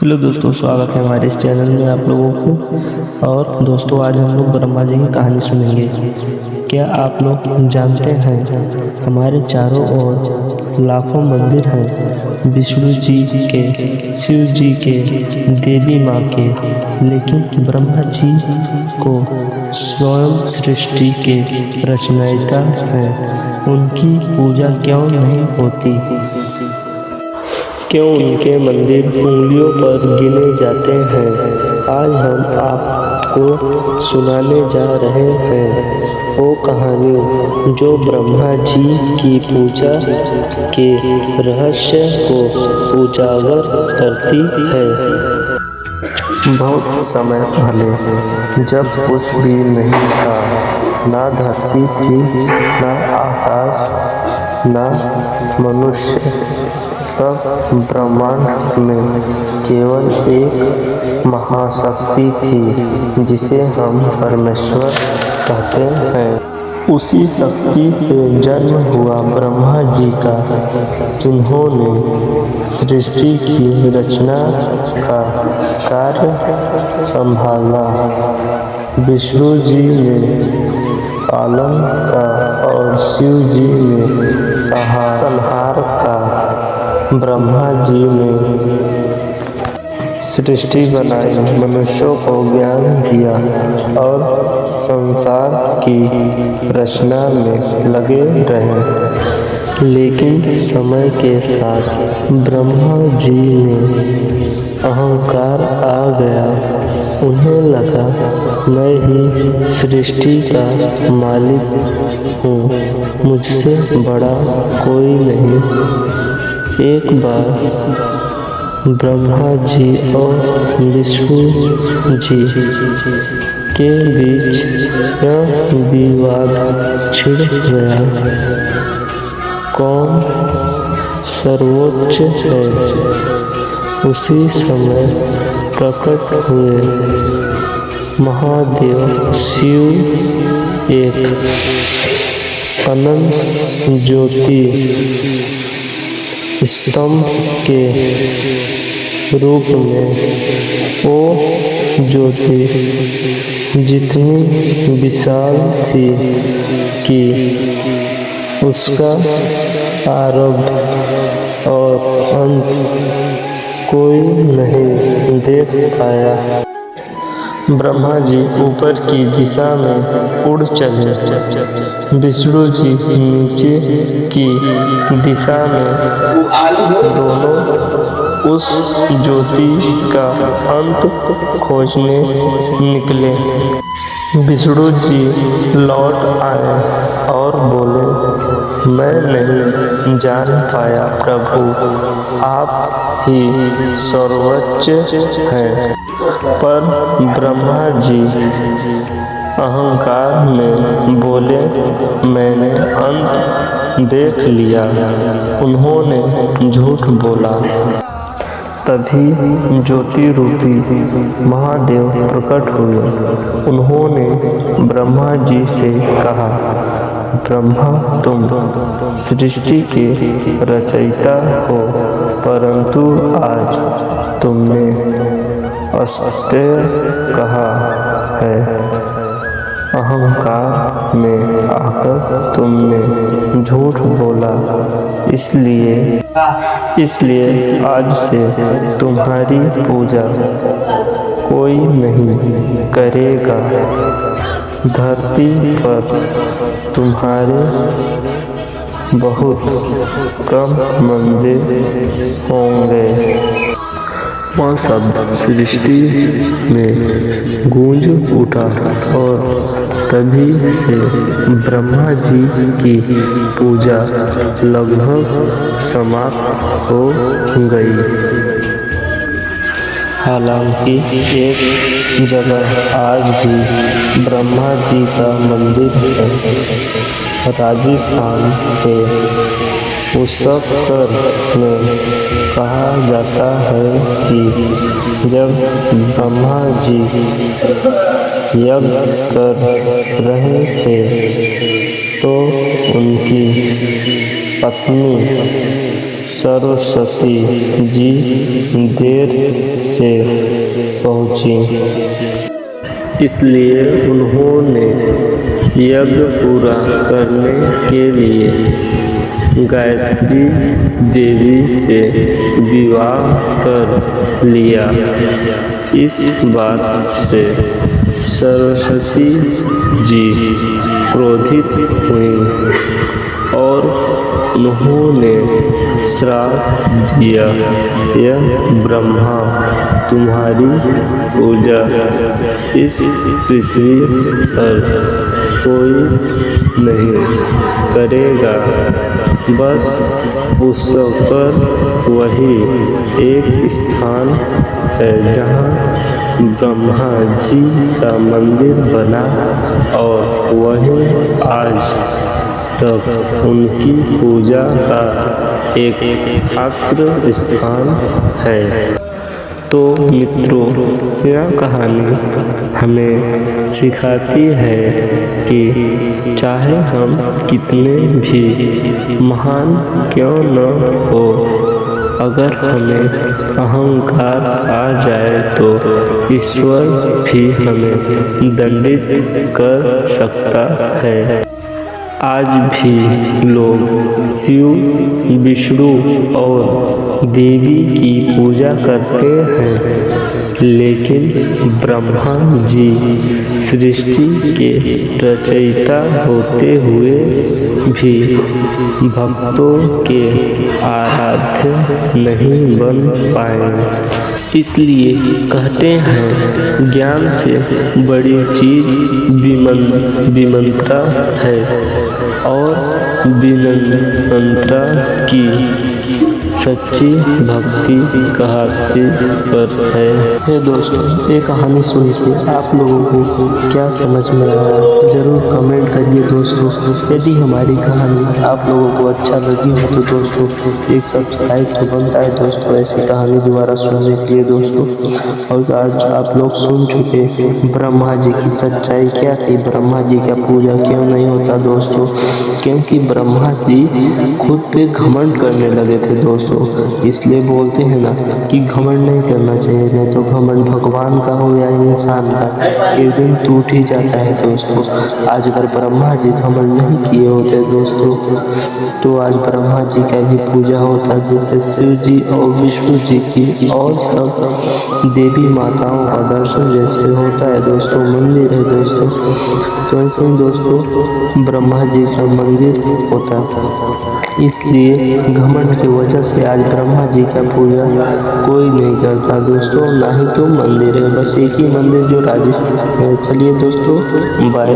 Hello दोस्तों, स्वागत है हमारे इस चैनल में आप लोगों को। और दोस्तों, आज हम लोग ब्रह्मा जी की कहानी सुनेंगे। क्या आप लोग जानते हैं हमारे चारों ओर लाखों मंदिर हैं, विष्णु जी के, शिव जी के, देवी माँ के, लेकिन ब्रह्मा जी को स्वयं सृष्टि के रचयिता हैं, उनकी पूजा क्यों नहीं होती? क्यों उनके मंदिर उंगलियों पर गिने जाते हैं? आज हम आपको सुनाने जा रहे हैं वो कहानी जो ब्रह्मा जी की पूजा के रहस्य को उजागर करती है। बहुत समय पहले, जब कुछ भी नहीं था, ना धरती थी, ना आकाश, ना मनुष्य, तब ब्रह्मांड में केवल एक महाशक्ति थी जिसे हम परमेश्वर कहते हैं। उसी शक्ति से जन्म हुआ ब्रह्मा जी का, जिन्होंने सृष्टि की रचना का कार्य संभाला। विष्णु जी ने पालन का और शिव जी ने संहार का। ब्रह्मा जी ने सृष्टि बनाई, मनुष्यों को ज्ञान दिया और संसार की रचना में लगे रहे। लेकिन समय के साथ ब्रह्मा जी में अहंकार आ गया। उन्हें लगा, मैं ही सृष्टि का मालिक हूँ, मुझसे बड़ा कोई नहीं। एक बार ब्रह्मा जी और विष्णु जी के बीच यह विवाद छिड़ गया, कौन सर्वोच्च है। उसी समय प्रकट हुए महादेव शिव एक अनंत ज्योति स्तंभ के रूप में। वो ज्योति जितनी विशाल थी कि उसका आरंभ और अंत कोई नहीं देख पाया। ब्रह्मा जी ऊपर की दिशा में उड़ चले, विष्णु जी नीचे की दिशा में। दोनों उस ज्योति का अंत खोजने निकले। विष्णु जी लौट आए और बोले, मैं नहीं जान पाया प्रभु, आप ही सर्वोच्च हैं। पर ब्रह्मा जी अहंकार में बोले, मैंने अंत देख लिया। उन्होंने झूठ बोला। तभी ज्योति रूपी महादेव प्रकट हुए। उन्होंने ब्रह्मा जी से कहा, ब्रह्मा, तुम सृष्टि के रचयिता हो, परंतु आज तुमने असत्य कहा है। अहंकार में आकर तुमने झूठ बोला, इसलिए आज से तुम्हारी पूजा कोई नहीं करेगा। धरती पर तुम्हारे बहुत कम मंदिर होंगे। वह शब्द सृष्टि में गूंज उठा और तभी से ब्रह्मा जी की पूजा लगभग समाप्त हो गई। हालांकि एक जगह आज भी ब्रह्मा जी का मंदिर है। राजस्थान के उत्सवकर में कहा जाता है कि जब ब्रह्मा जी यज्ञ कर रहे थे तो उनकी पत्नी सरस्वती जी देर से पहुँची, इसलिए उन्होंने यज्ञ पूरा करने के लिए गायत्री देवी से विवाह कर लिया। इस बात से सरस्वती जी क्रोधित हुई और उन्होंने श्राप दिया, यह ब्रह्मा तुम्हारी पूजा इस पृथ्वी पर कोई नहीं करेगा। बस उस पर वही एक स्थान है जहाँ ब्रह्मा जी का मंदिर बना और वही आज तक उनकी पूजा का एकमात्र स्थान है। तो मित्रों, यह कहानी हमें सिखाती है कि चाहे हम कितने भी महान क्यों न हो, अगर हमें अहंकार आ जाए तो ईश्वर भी हमें दंडित कर सकता है। आज भी लोग शिव, विष्णु और देवी की पूजा करते हैं, लेकिन ब्रह्मा जी सृष्टि के रचयिता होते हुए भी भक्तों के आराध्य नहीं बन पाए। इसलिए कहते हैं, ज्ञान से बड़ी चीज विनम्रता है और विनम्रता की सच्ची भक्ति कहते पर है। हे दोस्तों, ये कहानी सुन के आप लोगों को क्या समझ में आया, जरूर कमेंट करिए दोस्तों। यदि हमारी कहानी आप लोगों को अच्छा लगी हो तो दोस्तों एक सब्सक्राइब तो बनता है दोस्तों, ऐसी कहानी दोबारा सुनने के लिए दोस्तों। और आज आप लोग सुन चुके ब्रह्मा जी की सच्चाई क्या थी, ब्रह्मा जी का पूजा क्यों नहीं होता दोस्तों, क्योंकि ब्रह्मा जी खुद पे घमंड करने लगे थे दोस्तों। इसलिए बोलते हैं ना कि घमंड नहीं करना चाहिए, नहीं तो घमंड भगवान का हो या इंसान का एक दिन टूट ही जाता है दोस्तों। आज अगर ब्रह्मा जी घमंड नहीं किए होते दोस्तों तो आज ब्रह्मा जी का भी पूजा होता, जैसे शिव जी और विष्णु जी की और सब देवी माताओं का दर्शन जैसे होता है दोस्तों, मंदिर है दोस्तों, तो ऐसे ही दोस्तों ब्रह्मा जी का मंदिर होता। इसलिए घमंड की वजह से आज ब्रह्मा जी का पूजा कोई नहीं करता दोस्तों, ना ही तो मंदिर है, बस एक ही मंदिर जो राजस्थान है। चलिए दोस्तों, बाय।